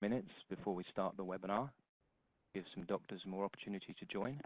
minutes before we start the webinar. Give some doctors more opportunity to join.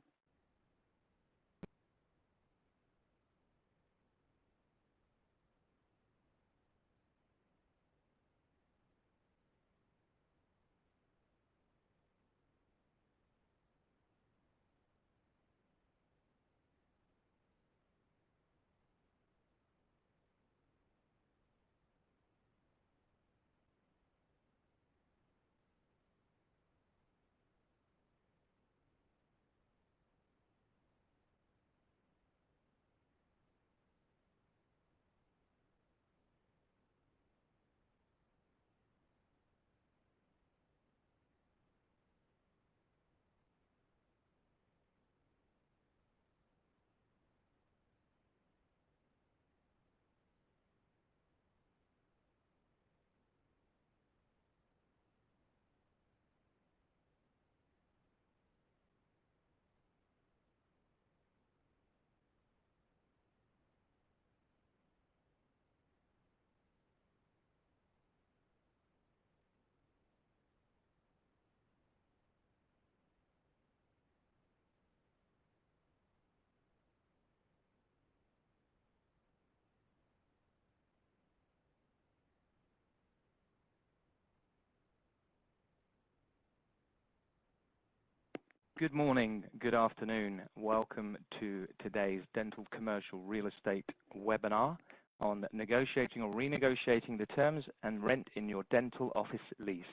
Good morning, good afternoon. Welcome to today's Dental Commercial Real Estate webinar on negotiating or renegotiating the terms and rent in your dental office lease.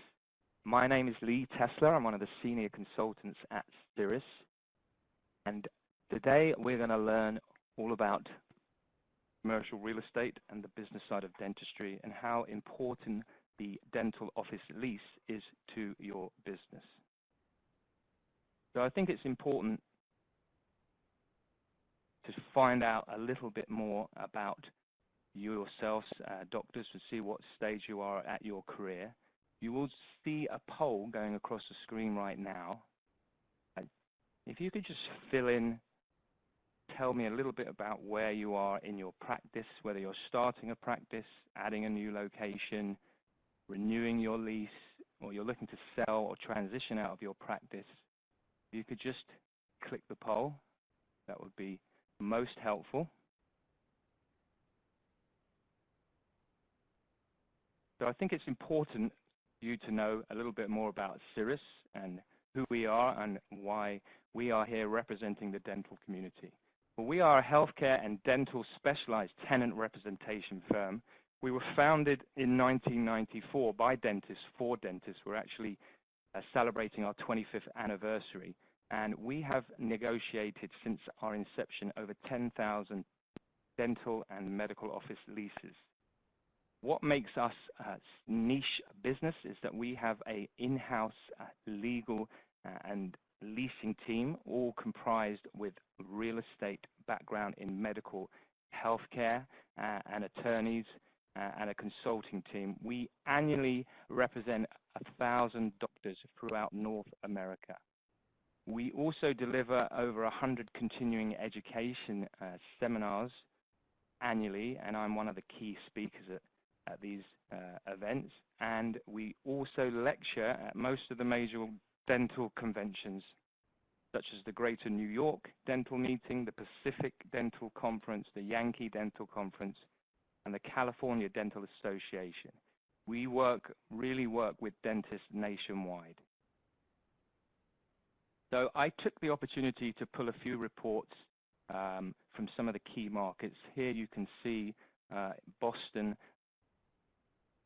My name is Lee Tesler. I'm one of the senior consultants at Cirrus. And today we're going to learn all about commercial real estate and the business side of dentistry and how important the dental office lease is to your business. So I think it's important to find out a little bit more about yourselves, doctors, to see what stage you are at your career. You will see a poll going across the screen right now. If you could just fill in, tell me a little bit about where you are in your practice, whether you're starting a practice, adding a new location, renewing your lease, or you're looking to sell or transition out of your practice. You could just click the poll. That would be most helpful. So I think it's important for you to know a little bit more about Cirrus and who we are and why we are here representing the dental community. Well, we are a healthcare and dental specialized tenant representation firm. We were founded in 1994 by dentists for dentists. We're actually celebrating our 25th anniversary, and we have negotiated since our inception over 10,000 dental and medical office leases. What makes us a niche business is that we have an in-house legal and leasing team, all comprised with real estate background in medical healthcare and attorneys and a consulting team. We annually represent 1,000 doctors throughout North America. We also deliver over 100 continuing education seminars annually, and I'm one of the key speakers at these events. And we also lecture at most of the major dental conventions, such as the Greater New York Dental Meeting, the Pacific Dental Conference, the Yankee Dental Conference, and the California Dental Association. We really work with dentists nationwide. So I took the opportunity to pull a few reports from some of the key markets. Here you can see Boston.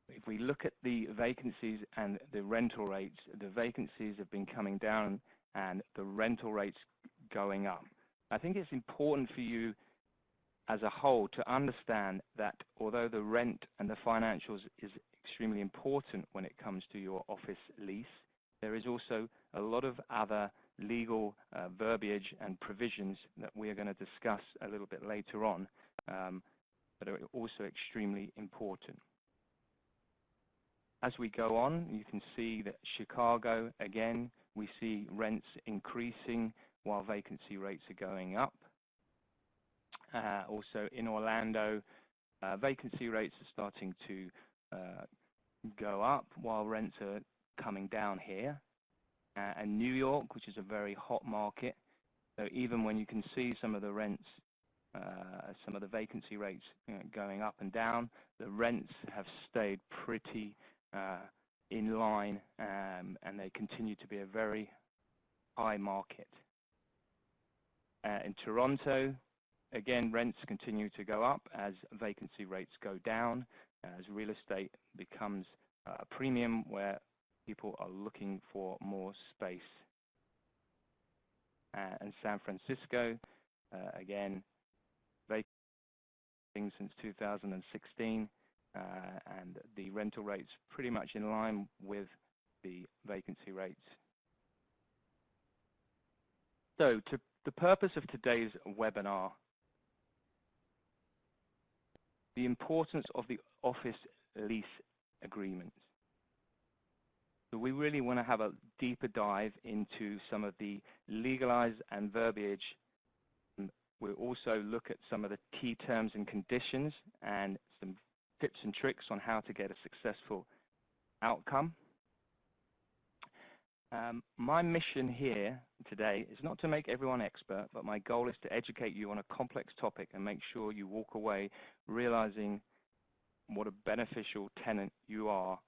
If we look at the vacancies and the rental rates, the vacancies have been coming down and the rental rates going up. I think it's important for you as a whole to understand that although the rent and the financials is extremely important when it comes to your office lease, there is also a lot of other legal verbiage and provisions that we are going to discuss a little bit later on that are also extremely important. As we go on, you can see that Chicago, again, we see rents increasing while vacancy rates are going up. Also in Orlando, vacancy rates are starting to go up while rents are coming down here. And New York, which is a very hot market, so even when you can see some of the rents, some of the vacancy rates going up and down, the rents have stayed pretty in line, and they continue to be a very high market. In Toronto, again, rents continue to go up as vacancy rates go down, as real estate becomes a premium where people are looking for more space. And San Francisco, again, vacancy since 2016, and the rental rates pretty much in line with the vacancy rates. So the purpose of today's webinar, the importance of the office lease agreements. So we really want to have a deeper dive into some of the legalized and verbiage. We'll also look at some of the key terms and conditions and some tips and tricks on how to get a successful outcome. My mission here today is not to make everyone expert, but my goal is to educate you on a complex topic and make sure you walk away realizing what a beneficial tenant you are,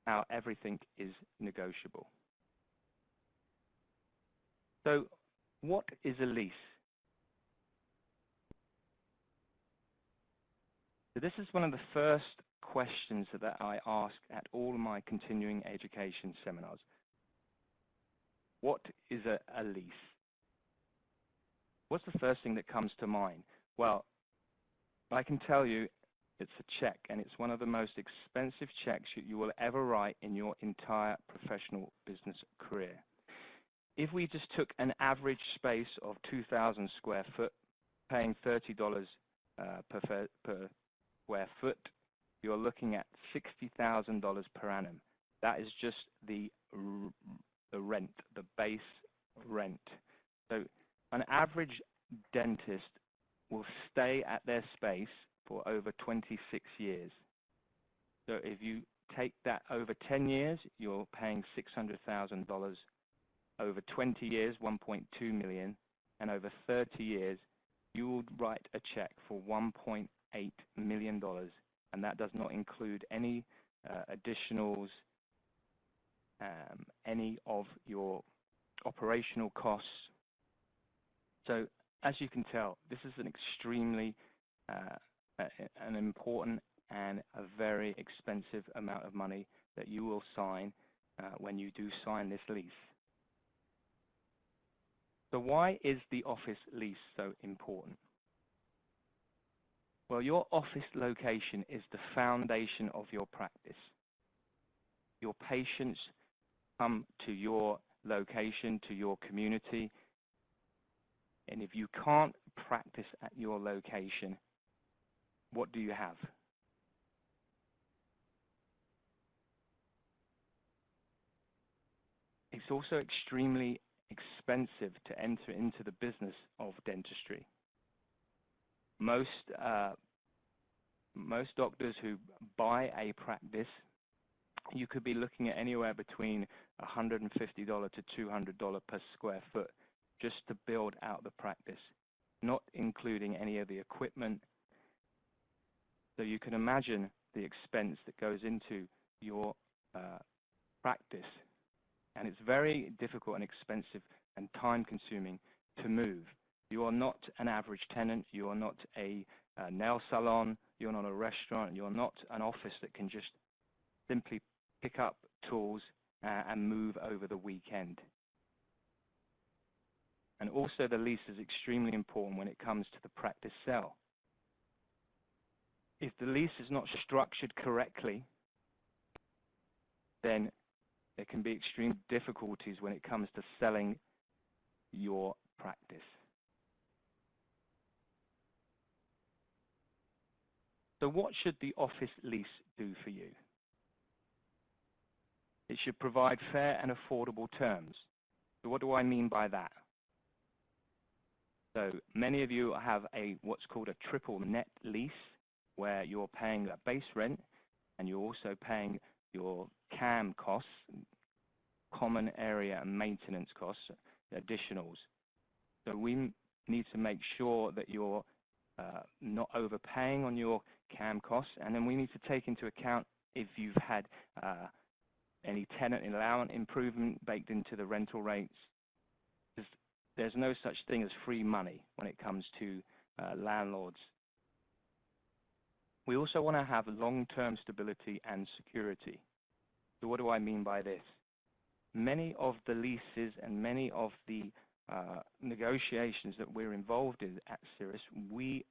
how everything is negotiable. So what is a lease? So this is one of the first questions that I ask at all of my continuing education seminars. What is a lease? What's the first thing that comes to mind? Well, I can tell you it's a check, and it's one of the most expensive checks you will ever write in your entire professional business career. If we just took an average space of 2,000 square foot, paying $30 per square foot, you're looking at $60,000 per annum. That is just the rent, the base rent. So an average dentist will stay at their space for over 26 years. So if you take that over 10 years, you're paying $600,000. Over 20 years, $1.2 million, and over 30 years, you will write a check for $1.8 million, and that does not include any additionals, any of your operational costs. So as you can tell, this is an extremely an important and a very expensive amount of money that you will sign when you do sign this lease. So why is the office lease so important? Well, your office location is the foundation of your practice. Your patients come to your location, to your community, and if you can't practice at your location, what do you have? It's also extremely expensive to enter into the business of dentistry. Most doctors who buy a practice, you could be looking at anywhere between $150 to $200 per square foot just to build out the practice, not including any of the equipment. So you can imagine the expense that goes into your practice. And it's very difficult and expensive and time-consuming to move. You are not an average tenant. You are not a nail salon. You're not a restaurant. You're not an office that can just simply pick up tools and move over the weekend. And also the lease is extremely important when it comes to the practice sale. If the lease is not structured correctly, then there can be extreme difficulties when it comes to selling your practice. So what should the office lease do for you? It should provide fair and affordable terms. So what do I mean by that? So many of you have what's called a triple net lease, where you're paying a base rent and you're also paying your CAM costs, common area and maintenance costs, additionals. So we need to make sure that you're not overpaying on your CAM costs, and then we need to take into account if you've had any tenant allowance improvement baked into the rental rates. There's no such thing as free money when it comes to landlords. We also want to have long-term stability and security. So what do I mean by this? Many of the leases and many of the negotiations that we're involved in at Cirrus, we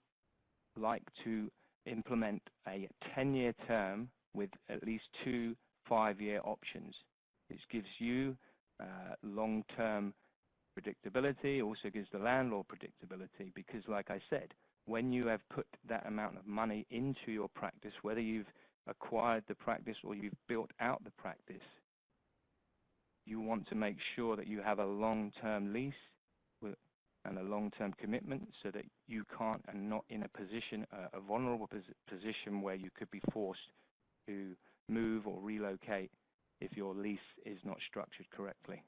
like to implement a 10-year term with at least 2 5-year options. This gives you long-term predictability, also gives the landlord predictability, because like I said, when you have put that amount of money into your practice, whether you've acquired the practice or you've built out the practice, you want to make sure that you have a long-term lease and a long-term commitment so that you can't and not in a position, a vulnerable position where you could be forced to move or relocate if your lease is not structured correctly.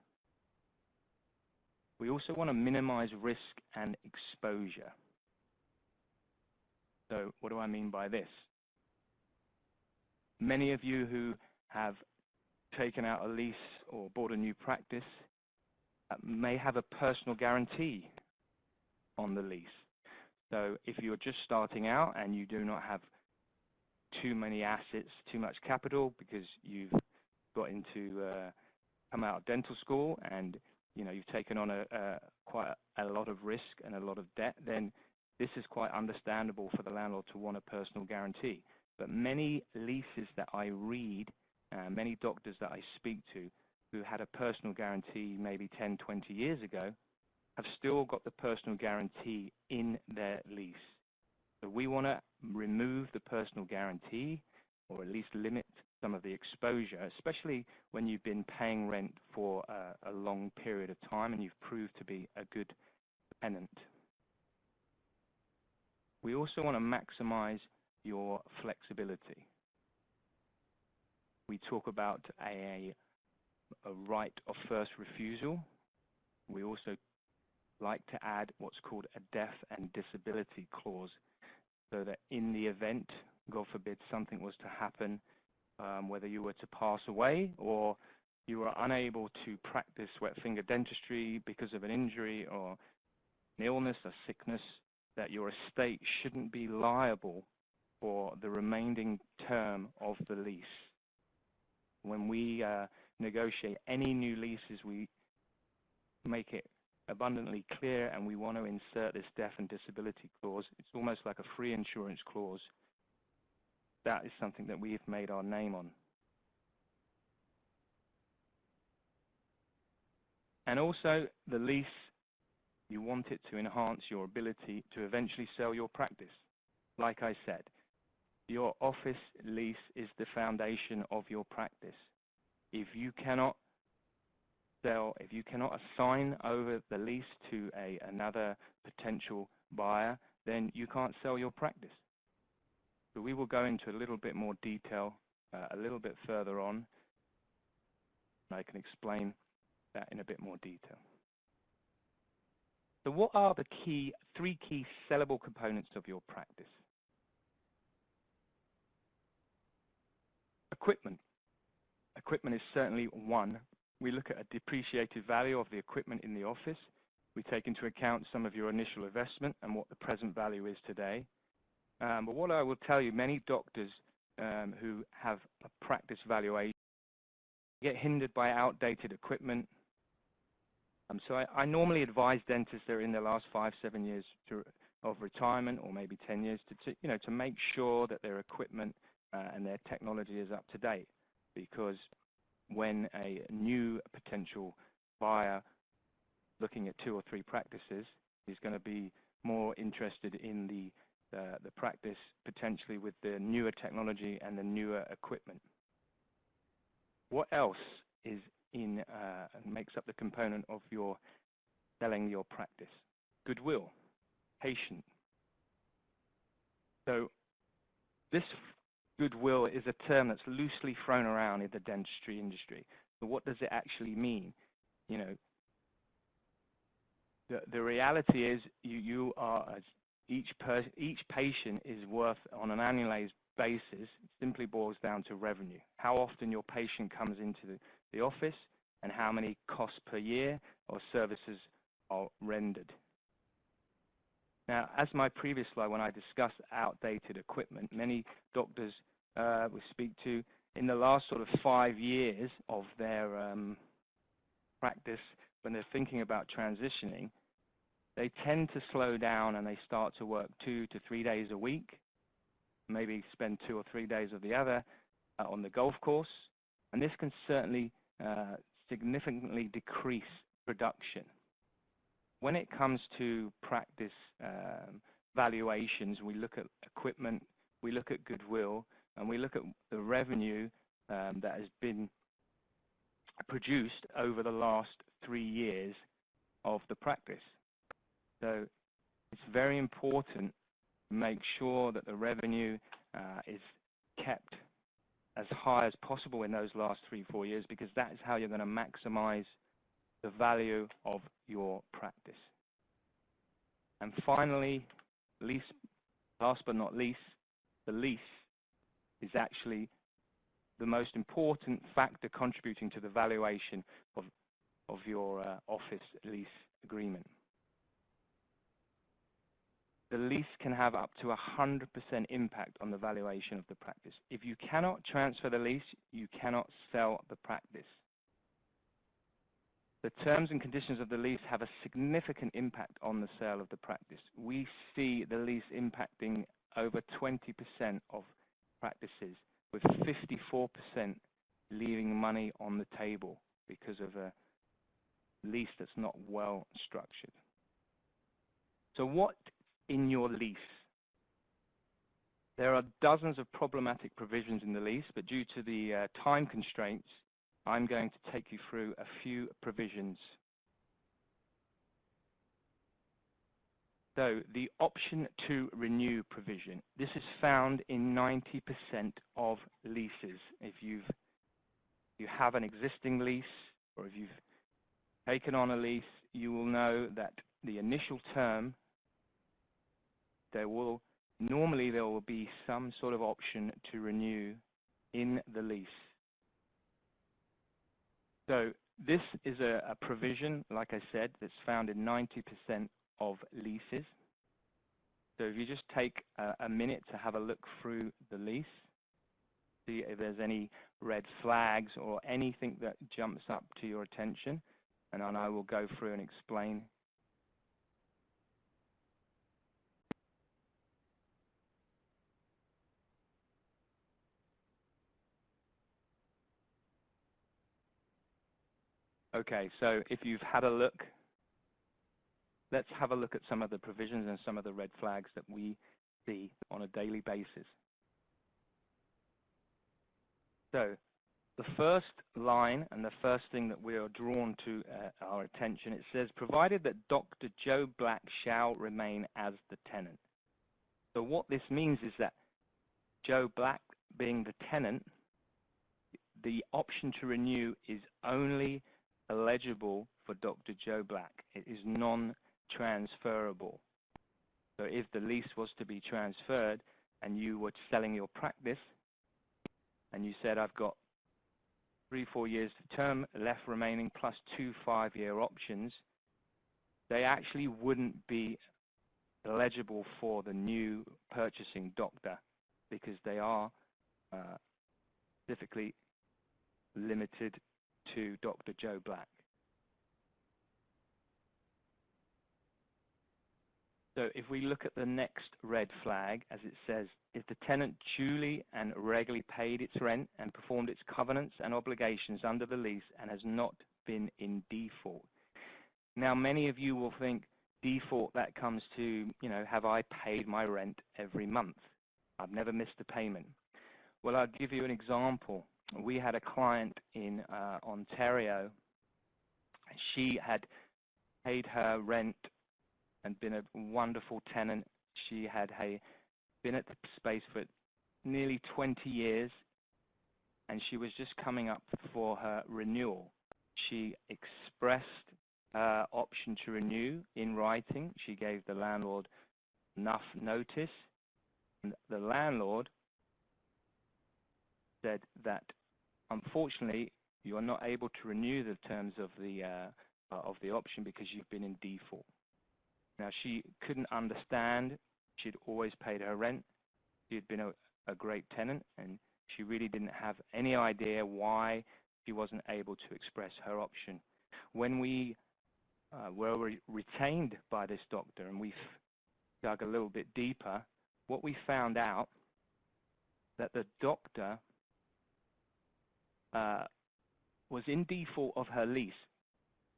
We also want to minimize risk and exposure. So what do I mean by this? Many of you who have taken out a lease or bought a new practice may have a personal guarantee on the lease. So if you're just starting out and you do not have too many assets, too much capital, because you've got into come out of dental school and you've taken on quite a lot of risk and a lot of debt, then this is quite understandable for the landlord to want a personal guarantee. But many leases that I read, many doctors that I speak to who had a personal guarantee maybe 10, 20 years ago, have still got the personal guarantee in their lease. So we want to remove the personal guarantee, or at least limit some of the exposure, especially when you've been paying rent for a long period of time and you've proved to be a good tenant. We also want to maximize your flexibility. We talk about a right of first refusal. We also like to add what's called a death and disability clause, so that in the event, God forbid, something was to happen, whether you were to pass away or you were unable to practice wet finger dentistry because of an injury or an illness, a sickness, that your estate shouldn't be liable for the remaining term of the lease. When we negotiate any new leases, we make it abundantly clear, and we want to insert this death and disability clause. It's almost like a free insurance clause. That is something that we've made our name on. And also, the lease, you want it to enhance your ability to eventually sell your practice. Like I said, your office lease is the foundation of your practice. If you cannot sell, if you cannot assign over the lease to another potential buyer, then you can't sell your practice. So we will go into a little bit more detail a little bit further on. I can explain that in a bit more detail. So what are the three key sellable components of your practice? Equipment. Equipment is certainly one. We look at a depreciated value of the equipment in the office. We take into account some of your initial investment and what the present value is today. But what I will tell you, many doctors who have a practice valuation get hindered by outdated equipment. So I normally advise dentists that are in their last 5, 7 years of retirement, or maybe 10 years, to make sure that their equipment and their technology is up to date. Because when a new potential buyer looking at 2 or 3 practices is going to be more interested in the practice potentially with the newer technology and the newer equipment. What else is makes up the component of your selling your practice? Goodwill, patient. So this goodwill is a term that's loosely thrown around in the dentistry industry. So what does it actually mean? You know, the reality is you are, each patient is worth, on an annualized basis, it simply boils down to revenue. How often your patient comes into the office and how many costs per year or services are rendered. Now, as my previous slide, when I discussed outdated equipment, many doctors we speak to, in the last sort of 5 years of their practice, when they're thinking about transitioning, they tend to slow down and they start to work 2 to 3 days a week, maybe spend 2 or 3 days of the other on the golf course, and this can certainly significantly decrease production. When it comes to practice valuations, we look at equipment, we look at goodwill, and we look at the revenue that has been produced over the last 3 years of the practice. So it's very important to make sure that the revenue is kept as high as possible in those last 3-4 years, because that is how you're going to maximize the value of your practice. And finally, last but not least, the lease is actually the most important factor contributing to the valuation of your office lease agreement. The lease can have up to 100% impact on the valuation of the practice. If you cannot transfer the lease, you cannot sell the practice. The terms and conditions of the lease have a significant impact on the sale of the practice. We see the lease impacting over 20% of practices, with 54% leaving money on the table because of a lease that's not well structured. So what in your lease? There are dozens of problematic provisions in the lease, but due to the time constraints, I'm going to take you through a few provisions. So the option to renew provision. This is found in 90% of leases. If you have an existing lease, or if you've taken on a lease, you will know that the initial term, normally there will be some sort of option to renew in the lease. So this is a provision, like I said, that's found in 90% of leases. So if you just take a minute to have a look through the lease, see if there's any red flags or anything that jumps up to your attention, and then I will go through and explain. Okay, so if you've had a look, let's have a look at some of the provisions and some of the red flags that we see on a daily basis. So the first line and the first thing that we are drawn to our attention, it says, provided that Dr. Joe Black shall remain as the tenant. So what this means is that Joe Black being the tenant, the option to renew is only eligible for Dr. Joe Black. It is non-transferable. So if the lease was to be transferred and you were selling your practice and you said, I've got 3-4 years of term left remaining plus 2 5-year options, they actually wouldn't be eligible for the new purchasing doctor, because they are specifically limited to Dr. Joe Black. So if we look at the next red flag, as it says, if the tenant duly and regularly paid its rent and performed its covenants and obligations under the lease and has not been in default. Now, many of you will think default, that comes to, have I paid my rent every month? I've never missed a payment. Well, I'll give you an example. We had a client in Ontario. She had paid her rent and been a wonderful tenant. She had been at the space for nearly 20 years, and she was just coming up for her renewal. She expressed her option to renew in writing. She gave the landlord enough notice, and the landlord said that unfortunately you are not able to renew the terms of the option because you've been in default. Now, she couldn't understand. She'd always paid her rent. She had been a great tenant, and she really didn't have any idea why she wasn't able to express her option. When we were retained by this doctor and we dug a little bit deeper, what we found out that the doctor was in default of her lease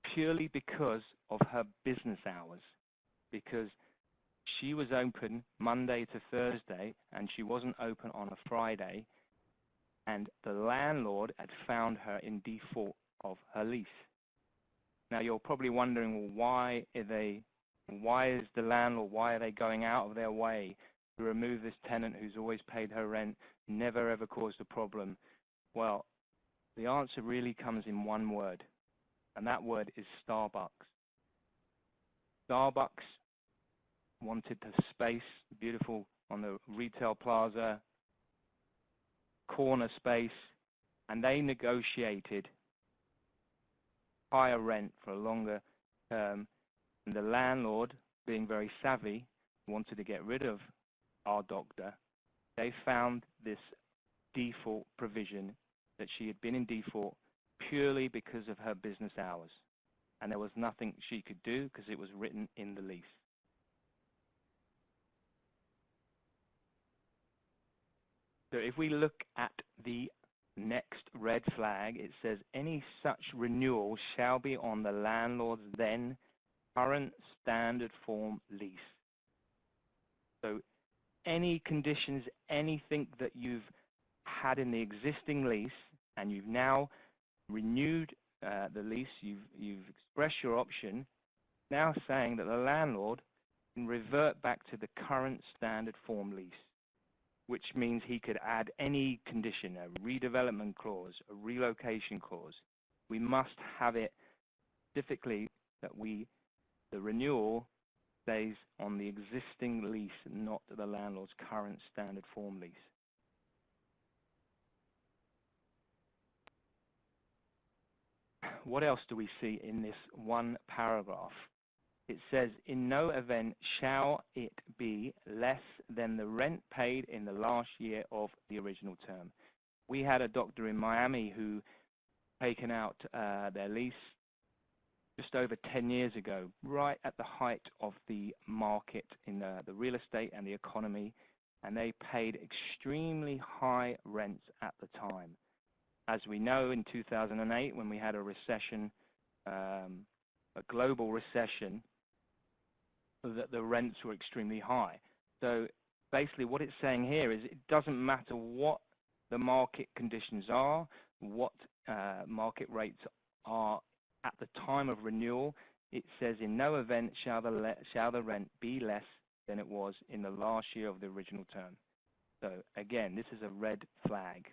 purely because of her business hours, because she was open Monday to Thursday and she wasn't open on a Friday, and the landlord had found her in default of her lease. Now you're probably wondering, well, why are they going out of their way to remove this tenant who's always paid her rent, never ever caused a problem? Well, the answer really comes in one word, and that word is Starbucks. Starbucks wanted the space, beautiful on the retail plaza, corner space, and they negotiated higher rent for a longer term. And the landlord, being very savvy, wanted to get rid of our doctor. They found this default provision that she had been in default purely because of her business hours. And there was nothing she could do because it was written in the lease. So if we look at the next red flag, it says any such renewal shall be on the landlord's then current standard form lease. So any conditions, anything that you've had in the existing lease and you've now renewed the lease, you've expressed your option, now saying that the landlord can revert back to the current standard form lease, which means he could add any condition, a redevelopment clause, a relocation clause. We must have it specifically that the renewal stays on the existing lease, not the landlord's current standard form lease. What else do we see in this one paragraph? It says, in no event shall it be less than the rent paid in the last year of the original term. We had a doctor in Miami who taken out their lease just over 10 years ago, right at the height of the market in the real estate and the economy, and they paid extremely high rents at the time. As we know, in 2008, when we had a recession, a global recession, that the rents were extremely high. So basically what it's saying here is it doesn't matter what the market conditions are, what market rates are at the time of renewal. It says in no event shall the rent be less than it was in the last year of the original term. So again, this is a red flag.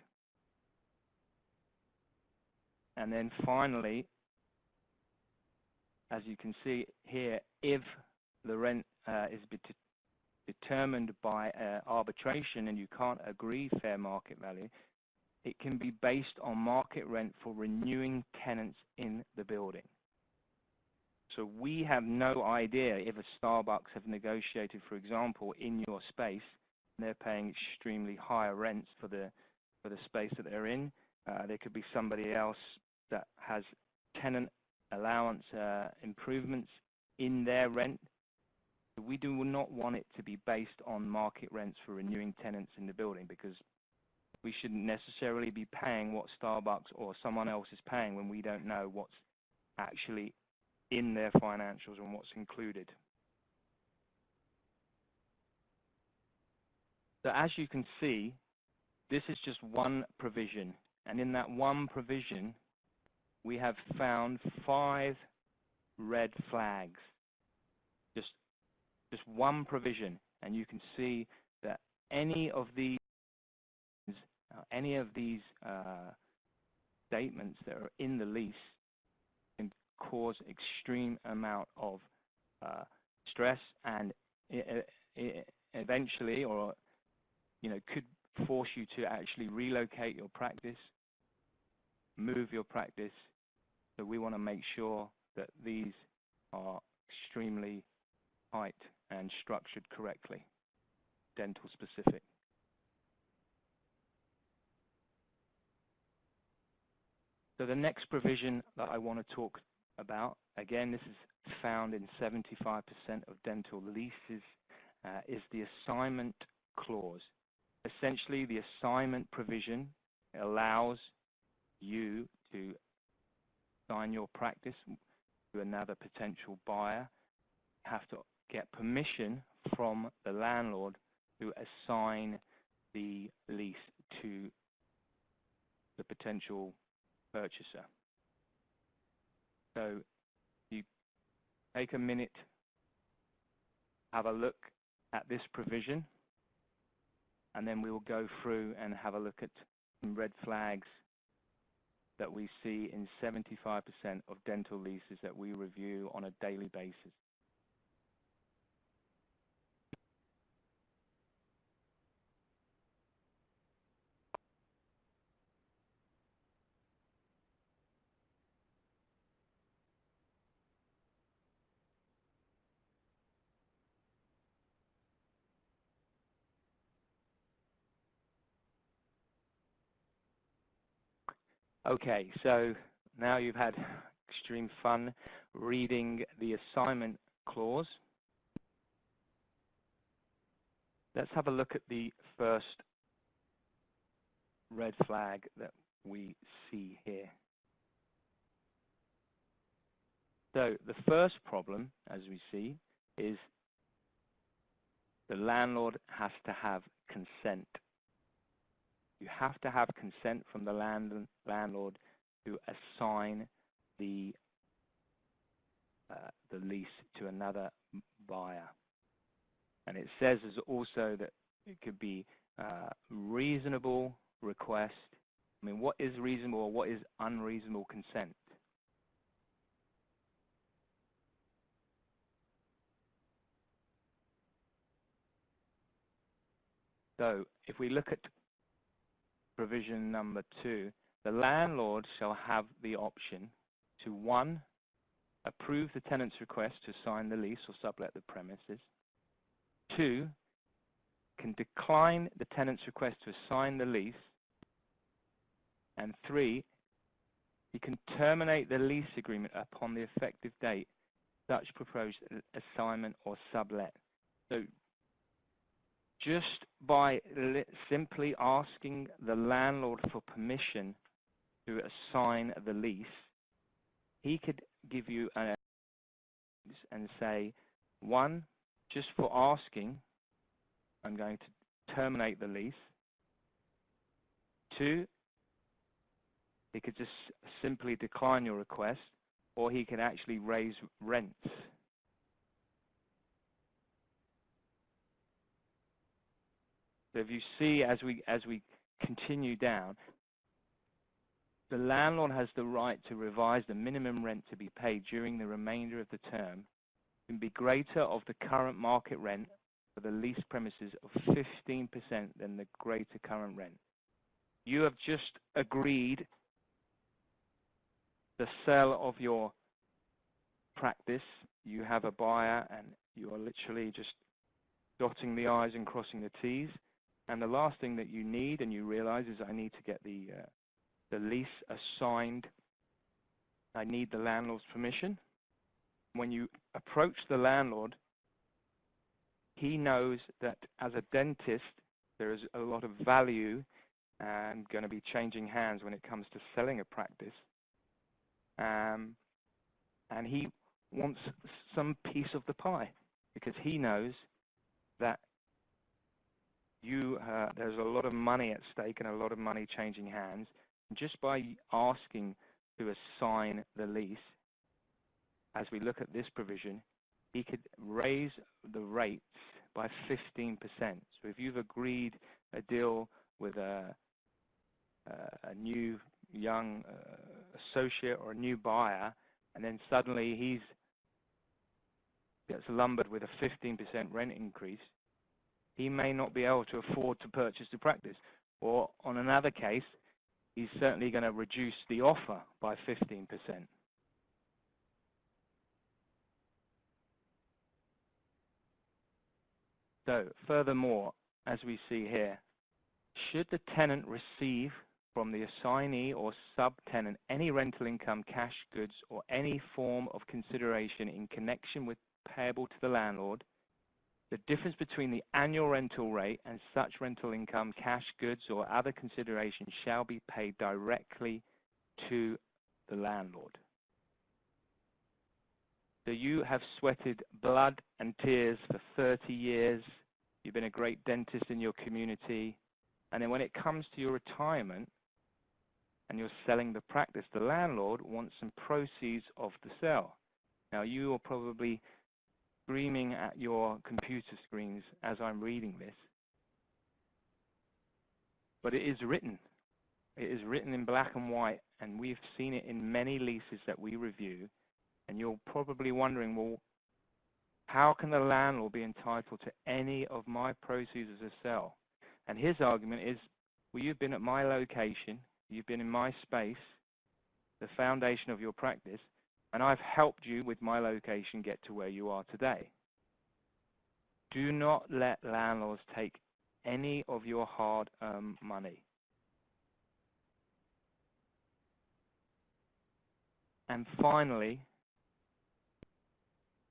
And then finally, as you can see here, if the rent is determined by arbitration and you can't agree fair market value, it can be based on market rent for renewing tenants in the building. So we have no idea if a Starbucks have negotiated, for example, in your space, and they're paying extremely higher rents for the space that they're in. There could be somebody else that has tenant allowance improvements in their rent. We do not want it to be based on market rents for renewing tenants in the building, because we shouldn't necessarily be paying what Starbucks or someone else is paying when we don't know what's actually in their financials and what's included. So as you can see, this is just one provision, and in that one provision we have found 5 red flags. Just one provision, and you can see that any of these Any of these statements that are in the lease can cause extreme amount of stress, and eventually, or could force you to actually relocate your practice, move your practice. So we want to make sure that these are extremely tight and structured correctly, dental specific. So the next provision that I want to talk about, again, this is found in 75% of dental leases, is the assignment clause. Essentially, the assignment provision allows you to assign your practice to another potential buyer. You have to get permission from the landlord to assign the lease to the potential purchaser. So you take a minute, have a look at this provision, and then we will go through and have a look at some red flags that we see in 75% of dental leases that we review on a daily basis. Okay, so now you've had extreme fun reading the assignment clause. Let's have a look at the first red flag that we see here. So the first problem, as we see, is the landlord has to have consent. You have to have consent from the landlord to assign the lease to another buyer. And it says also that it could be reasonable request. I mean, what is reasonable or what is unreasonable consent? So if we look at provision number 2, the landlord shall have the option to 1, approve the tenant's request to sign the lease or sublet the premises. 2, can decline the tenant's request to assign the lease. And 3, he can terminate the lease agreement upon the effective date such proposed assignment or sublet. So just by simply asking the landlord for permission to assign the lease, he could give you an and say, 1, just for asking, I'm going to terminate the lease. 2, he could just simply decline your request, or he can actually raise rents. So if you see, as we continue down, the landlord has the right to revise the minimum rent to be paid during the remainder of the term and be greater of the current market rent for the leased premises of 15% than the greater current rent. You have just agreed the sale of your practice. You have a buyer and you are literally just dotting the I's and crossing the T's. And the last thing that you need, and you realize, is I need to get the lease assigned. I need the landlord's permission. When you approach the landlord, he knows that as a dentist, there is a lot of value and going to be changing hands when it comes to selling a practice. And he wants some piece of the pie because he knows that there's a lot of money at stake and a lot of money changing hands. And just by asking to assign the lease, as we look at this provision, he could raise the rates by 15%. So if you've agreed a deal with a a new young associate or a new buyer, and then suddenly he gets lumbered with a 15% rent increase, he may not be able to afford to purchase the practice. Or on another case, he's certainly going to reduce the offer by 15%. So furthermore, as we see here, should the tenant receive from the assignee or subtenant any rental income, cash goods, or any form of consideration in connection with payable to the landlord, the difference between the annual rental rate and such rental income, cash goods, or other consideration shall be paid directly to the landlord. So you have sweated blood and tears for 30 years. You've been a great dentist in your community. And then when it comes to your retirement and you're selling the practice, the landlord wants some proceeds of the sale. Now, you are probably screaming at your computer screens as I'm reading this. But it is written. It is written in black and white, and we've seen it in many leases that we review. And you're probably wondering, well, how can the landlord be entitled to any of my proceeds as a sale? And his argument is, well, you've been at my location, you've been in my space, the foundation of your practice, and I've helped you with my location get to where you are today. Do not let landlords take any of your hard-earned money. And finally,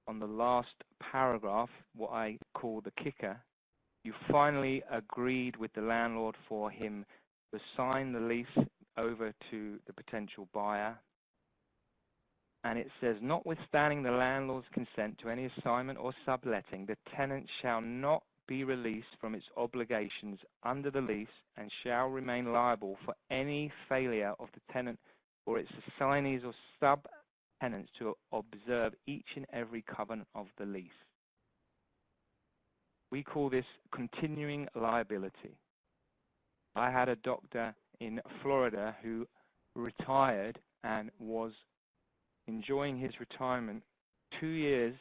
on the last paragraph, what I call the kicker, you finally agreed with the landlord for him to sign the lease over to the potential buyer. And it says, notwithstanding the landlord's consent to any assignment or subletting, the tenant shall not be released from its obligations under the lease and shall remain liable for any failure of the tenant or its assignees or subtenants to observe each and every covenant of the lease. We call this continuing liability. I had a doctor in Florida who retired and was enjoying his retirement 2 years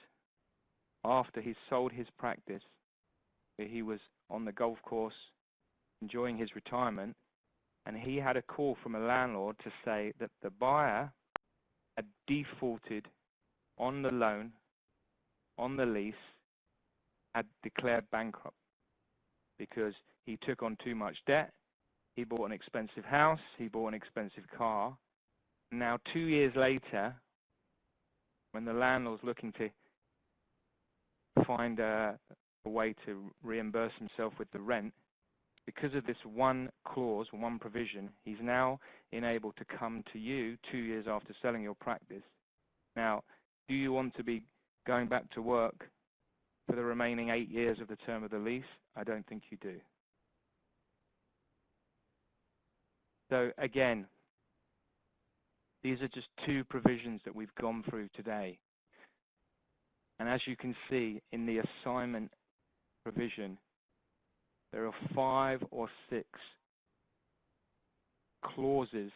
after he sold his practice. He was on the golf course enjoying his retirement, and he had a call from a landlord to say that the buyer had defaulted on the loan, on the lease, had declared bankrupt because he took on too much debt, he bought an expensive house, he bought an expensive car. Now 2 years later, when the landlord's looking to find a way to reimburse himself with the rent, because of this one clause, one provision, he's now enabled to come to you 2 years after selling your practice. Now, do you want to be going back to work for the remaining 8 years of the term of the lease? I don't think you do. So again, these are just two provisions that we've gone through today. And as you can see in the assignment provision, there are 5 or 6 clauses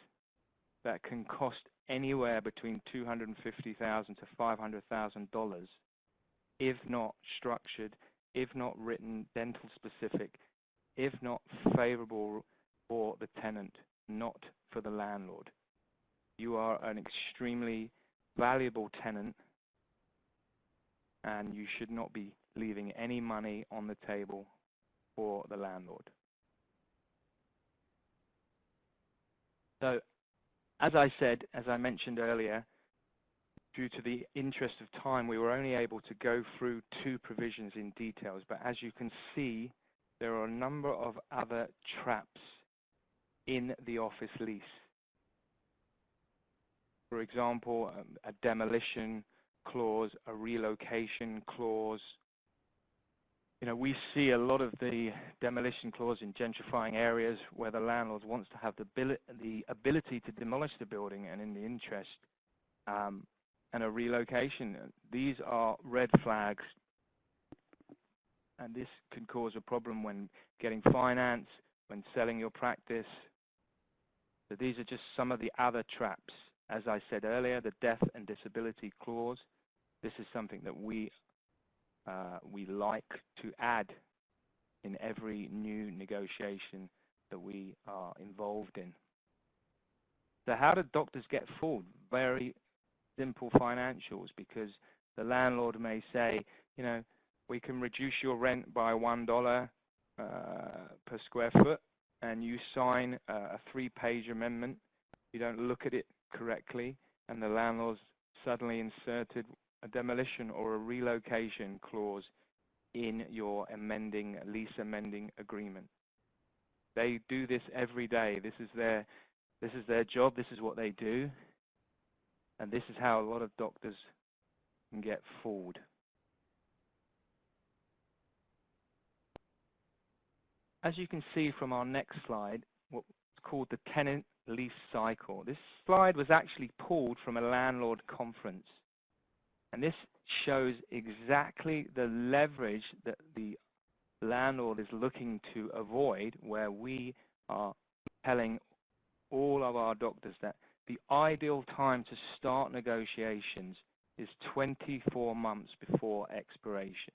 that can cost anywhere between $250,000 to $500,000 if not structured, if not written dental specific, if not favorable for the tenant, not for the landlord. You are an extremely valuable tenant, and you should not be leaving any money on the table for the landlord. So, as I said, as I mentioned earlier, due to the interest of time, we were only able to go through 2 provisions in details, but as you can see, there are a number of other traps in the office lease. For example, a demolition clause, a relocation clause. You know, we see a lot of the demolition clause in gentrifying areas where the landlord wants to have the ability to demolish the building and in the interest, and a relocation. These are red flags, and this can cause a problem when getting finance, when selling your practice. So these are just some of the other traps. As I said earlier, the death and disability clause. This is something that we like to add in every new negotiation that we are involved in. So how do doctors get fooled? Very simple financials, because the landlord may say, you know, we can reduce your rent by $1 per square foot, and you sign a 3-page amendment. You don't look at it correctly, and the landlord's suddenly inserted a demolition or a relocation clause in your lease amending agreement. They do this every day. This is their job. This is what they do. And this is how a lot of doctors can get fooled. As you can see from our next slide, what's called the tenant lease cycle. This slide was actually pulled from a landlord conference. And this shows exactly the leverage that the landlord is looking to avoid, where we are telling all of our doctors that the ideal time to start negotiations is 24 months before expiration.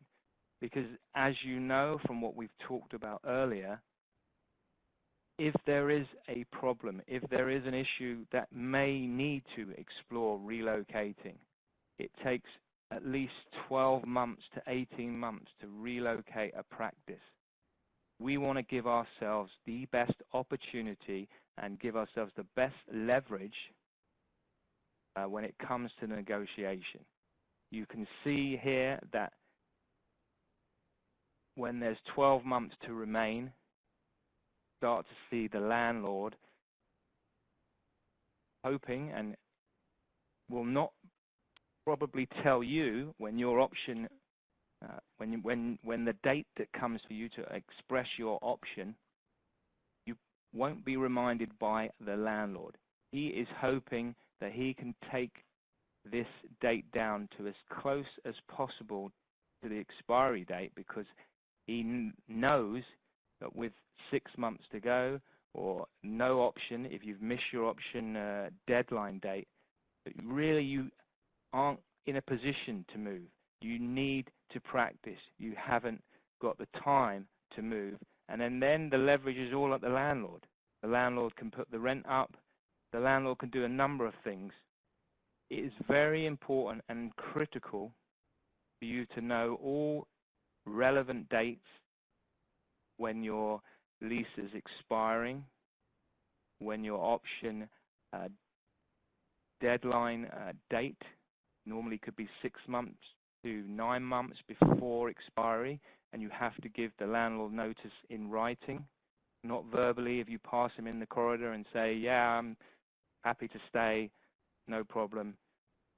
Because as you know from what we've talked about earlier, if there is a problem, if there is an issue that may need to explore relocating, it takes at least 12 months to 18 months to relocate a practice. We want to give ourselves the best opportunity and give ourselves the best leverage when it comes to negotiation. You can see here that when there's 12 months to remain, start to see the landlord hoping, and will not probably tell you when your option, when the date that comes for you to express your option, you won't be reminded by the landlord. He is hoping that he can take this date down to as close as possible to the expiry date, because he knows that with 6 months to go, or no option, if you've missed your option deadline date, that really you aren't in a position to move. You need to practice. You haven't got the time to move. And then the leverage is all at the landlord. The landlord can put the rent up. The landlord can do a number of things. It is very important and critical for you to know all relevant dates when your lease is expiring, when your option deadline date normally could be 6 months to 9 months before expiry, and you have to give the landlord notice in writing, not verbally. If you pass him in the corridor and say, yeah, I'm happy to stay, no problem,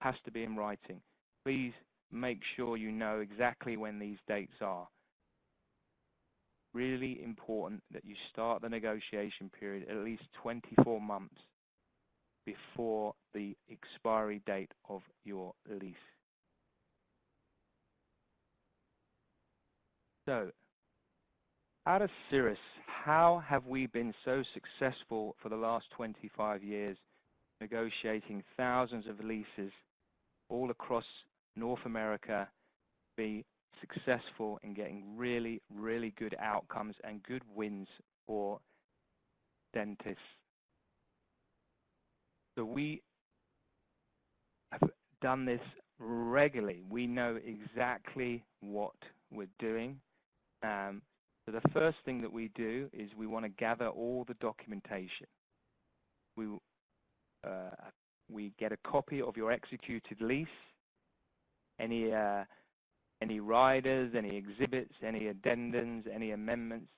has to be in writing. Please make sure you know exactly when these dates are. Really important that you start the negotiation period at least 24 months before the expiry date of your lease. So, out of Cirrus, how have we been so successful for the last 25 years negotiating thousands of leases all across North America, be successful in getting really, really good outcomes and good wins for dentists? So we have done this regularly. We know exactly what we're doing. So the first thing that we do is we want to gather all the documentation. We get a copy of your executed lease, any riders, any exhibits, any addendums, any amendments,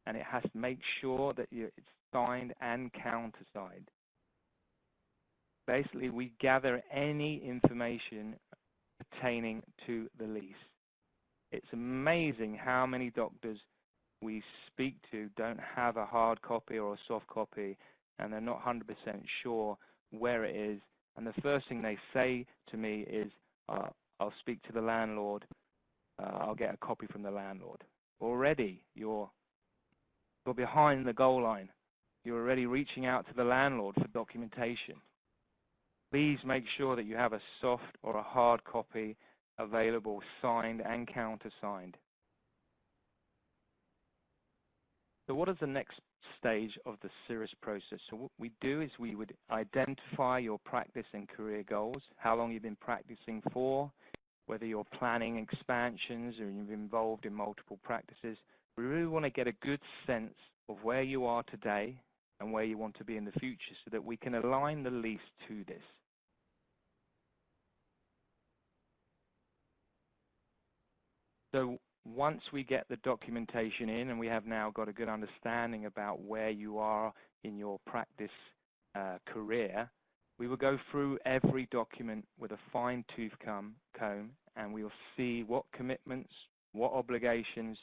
and it has to make sure that it's signed and countersigned. Basically, we gather any information pertaining to the lease. It's amazing how many doctors we speak to don't have a hard copy or a soft copy, and they're not 100% sure where it is. And the first thing they say to me is, I'll speak to the landlord, I'll get a copy from the landlord. Already, you're behind the goal line. you're already reaching out to the landlord for documentation. Please make sure that you have a soft or a hard copy available, signed and countersigned. So what is the next stage of the Cirrus process? So what we do is we would identify your practice and career goals, how long you've been practicing for, whether you're planning expansions or you've been involved in multiple practices. We really want to get a good sense of where you are today and where you want to be in the future so that we can align the lease to this. So once we get the documentation in and we have now got a good understanding about where you are in your practice career, we will go through every document with a fine-tooth comb and we will see what commitments, what obligations,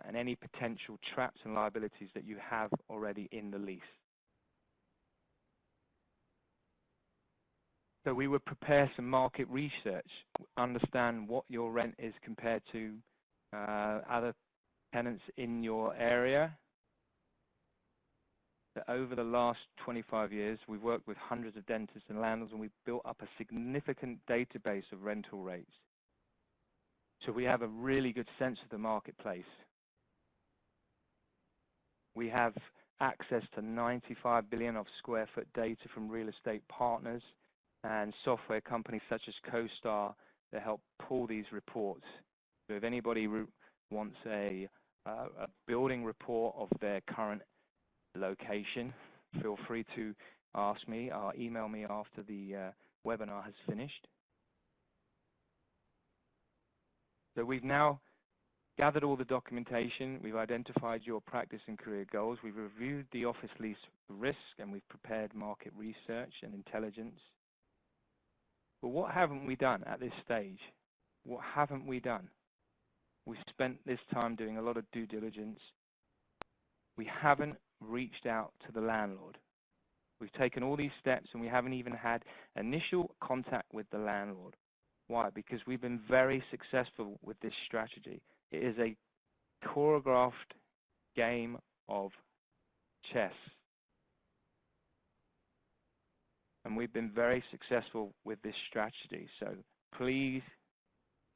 and any potential traps and liabilities that you have already in the lease. So we would prepare some market research, understand what your rent is compared to other tenants in your area. So over the last 25 years, we've worked with hundreds of dentists and landlords, and we've built up a significant database of rental rates. So we have a really good sense of the marketplace. We have access to 95 billion of square foot data from real estate partners and software companies such as CoStar that help pull these reports. So if anybody wants a building report of their current location, feel free to ask me or email me after the webinar has finished. So we've now gathered all the documentation, we've identified your practice and career goals, we've reviewed the office lease risk, and we've prepared market research and intelligence. But what haven't we done at this stage? What haven't we done? We spent this time doing a lot of due diligence. We haven't reached out to the landlord. We've taken all these steps and we haven't even had initial contact with the landlord. Why? Because we've been very successful with this strategy. It is a choreographed game of chess. And we've been very successful with this strategy. So please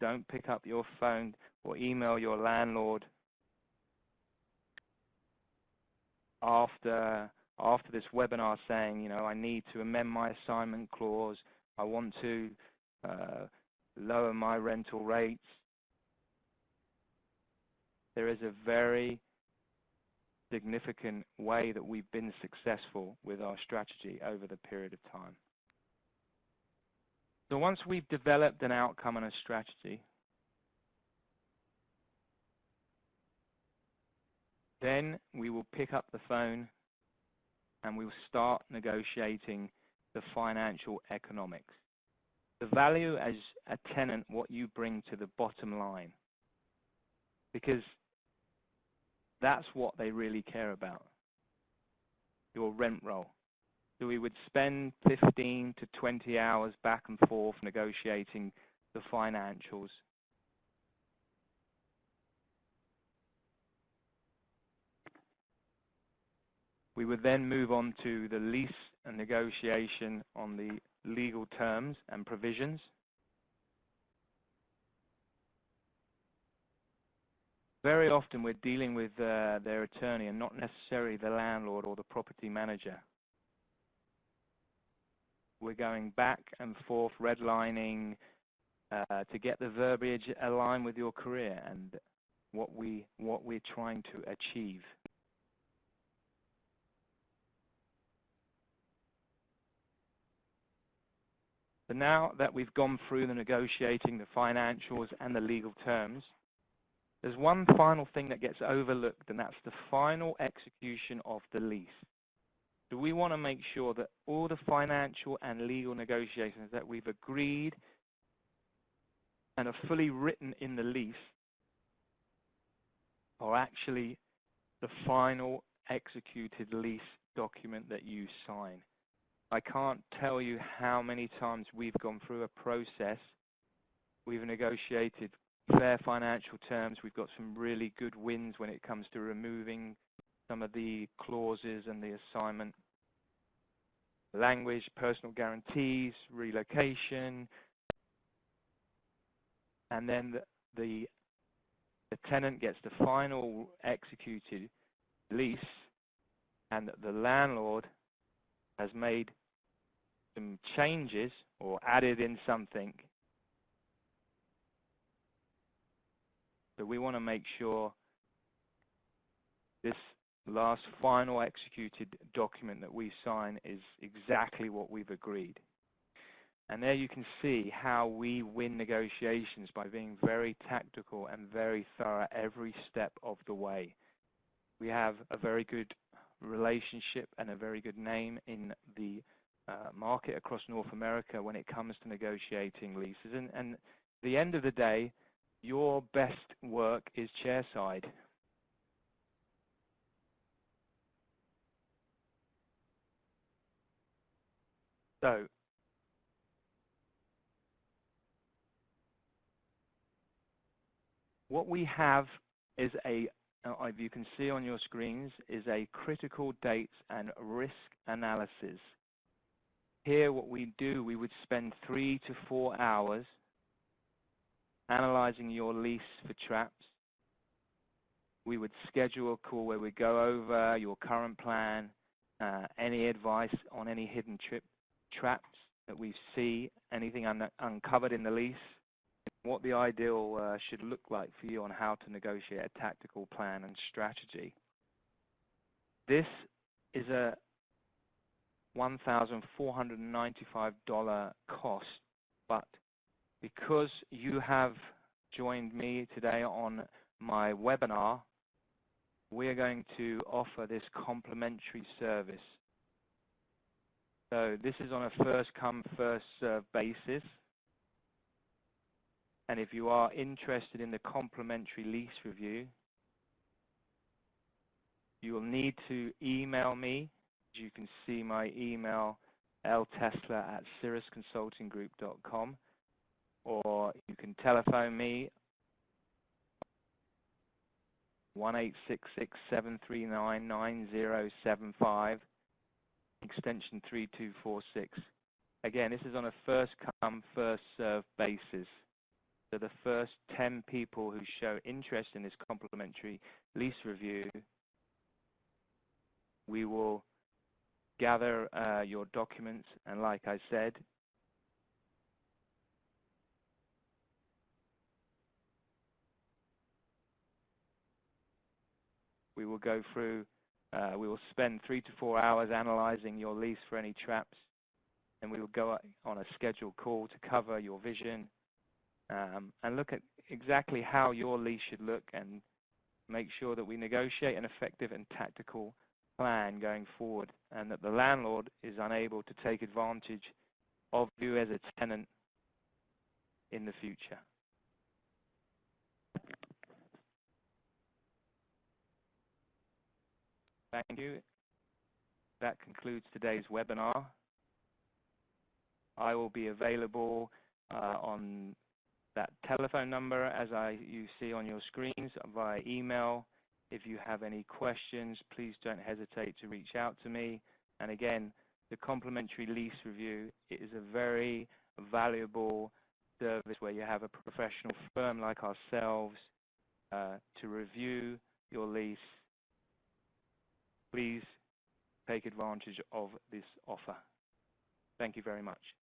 don't pick up your phone or email your landlord after this webinar saying, you know, I need to amend my assignment clause, I want to lower my rental rates. There is a very significant way that we've been successful with our strategy over the period of time. So once we've developed an outcome and a strategy, then we will pick up the phone and we will start negotiating the financial economics. The value as a tenant, what you bring to the bottom line. Because that's what they really care about, your rent roll. So we would spend 15 to 20 hours back and forth negotiating the financials. We would then move on to the lease and negotiation on the legal terms and provisions. Very often we're dealing with their attorney and not necessarily the landlord or the property manager. We're going back and forth redlining to get the verbiage aligned with your career and what we're trying to achieve. So now that we've gone through the negotiating, the financials and the legal terms, there's one final thing that gets overlooked, and that's the final execution of the lease. So we want to make sure that all the financial and legal negotiations that we've agreed and are fully written in the lease are actually the final executed lease document that you sign. I can't tell you how many times we've gone through a process, we've negotiated fair financial terms, we've got some really good wins when it comes to removing some of the clauses and the assignment language, personal guarantees, relocation, and then the tenant gets the final executed lease, and the landlord has made some changes or added in something. So we want to make sure this last final executed document that we sign is exactly what we've agreed. And there you can see how we win negotiations by being very tactical and very thorough every step of the way. We have a very good relationship and a very good name in the market across North America when it comes to negotiating leases. And at the end of the day, your best work is chairside. So what we have is if you can see on your screens, is a critical dates and risk analysis. Here what we do, we would spend 3 to 4 hours analyzing your lease for traps. We would schedule a call where we go over your current plan, any advice on any hidden traps that we see, anything uncovered in the lease, what the ideal should look like for you on how to negotiate a tactical plan and strategy. This is a $1,495 cost, but because you have joined me today on my webinar, we are going to offer this complimentary service. So this is on a first come, first served basis. And if you are interested in the complimentary lease review, you will need to email me. As you can see my email, ltesla@cirrusconsultinggroup.com, or you can telephone me 1-866-739-9075, extension 3246. Again, this is on a first come, first served basis. So the first 10 people who show interest in this complimentary lease review, we will gather your documents, and like I said, we will go through, we will spend 3 to 4 hours analyzing your lease for any traps, and we will go on a scheduled call to cover your vision and look at exactly how your lease should look and make sure that we negotiate an effective and tactical plan going forward, and that the landlord is unable to take advantage of you as a tenant in the future. Thank you. That concludes today's webinar. I will be available on that telephone number as you see on your screens, via email. If you have any questions, please don't hesitate to reach out to me. And again, the complimentary lease review is a very valuable service where you have a professional firm like ourselves to review your lease. Please take advantage of this offer. Thank you very much.